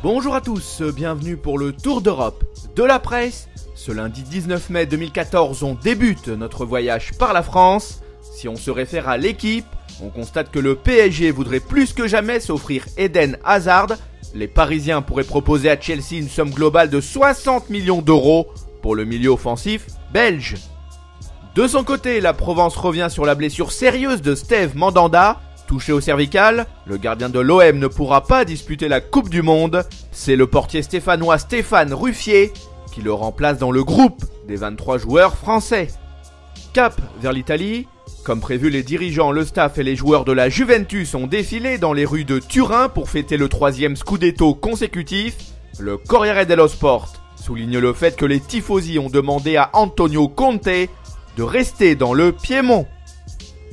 Bonjour à tous, bienvenue pour le Tour d'Europe de la presse. Ce lundi 19 mai 2014, on débute notre voyage par la France. Si on se réfère à l'équipe, on constate que le PSG voudrait plus que jamais s'offrir Eden Hazard. Les Parisiens pourraient proposer à Chelsea une somme globale de 60 millions d'euros pour le milieu offensif belge. De son côté, la Provence revient sur la blessure sérieuse de Steve Mandanda. Touché au cervical, le gardien de l'OM ne pourra pas disputer la Coupe du Monde. C'est le portier stéphanois Stéphane Ruffier qui le remplace dans le groupe des 23 joueurs français. Cap vers l'Italie. Comme prévu, les dirigeants, le staff et les joueurs de la Juventus ont défilé dans les rues de Turin pour fêter le 3e Scudetto consécutif. Le Corriere dello Sport souligne le fait que les tifosi ont demandé à Antonio Conte de rester dans le Piémont.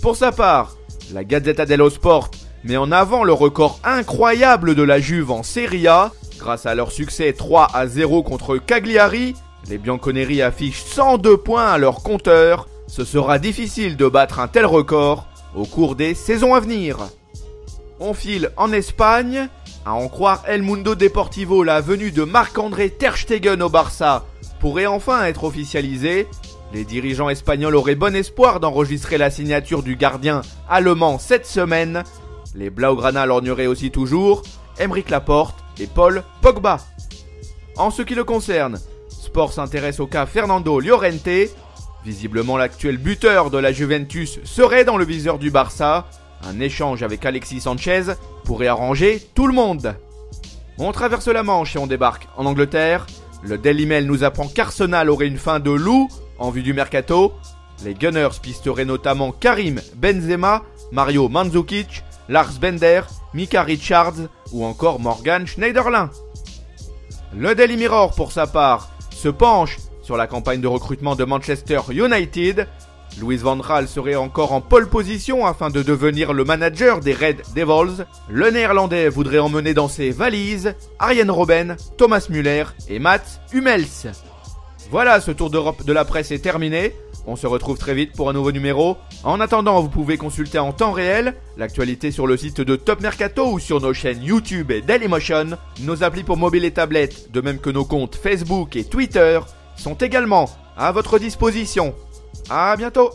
Pour sa part, la Gazzetta dello Sport met en avant le record incroyable de la Juve en Serie A. Grâce à leur succès 3-0 contre Cagliari, les Bianconeri affichent 102 points à leur compteur. Ce sera difficile de battre un tel record au cours des saisons à venir. On file en Espagne. À en croire El Mundo Deportivo, la venue de Marc-André Ter Stegen au Barça pourrait enfin être officialisée. Les dirigeants espagnols auraient bon espoir d'enregistrer la signature du gardien allemand cette semaine. Les Blaugrana lorgneraient aussi toujours Aymeric Laporte et Paul Pogba. En ce qui le concerne, Sport s'intéresse au cas Fernando Llorente. Visiblement, l'actuel buteur de la Juventus serait dans le viseur du Barça. Un échange avec Alexis Sanchez pourrait arranger tout le monde. On traverse la Manche et on débarque en Angleterre. Le Daily Mail nous apprend qu'Arsenal aurait une fin de loup en vue du mercato. Les Gunners pisteraient notamment Karim Benzema, Mario Mandzukic, Lars Bender, Micah Richards ou encore Morgan Schneiderlin. Le Daily Mirror, pour sa part, se penche sur la campagne de recrutement de Manchester United. Louis van Gaal serait encore en pole position afin de devenir le manager des Red Devils. Le Néerlandais voudrait emmener dans ses valises Arjen Robben, Thomas Müller et Mats Hummels. Voilà, ce tour d'Europe de la presse est terminé. On se retrouve très vite pour un nouveau numéro. En attendant, vous pouvez consulter en temps réel l'actualité sur le site de Top Mercato ou sur nos chaînes YouTube et Dailymotion. Nos applis pour mobile et tablette, de même que nos comptes Facebook et Twitter, sont également à votre disposition. À bientôt.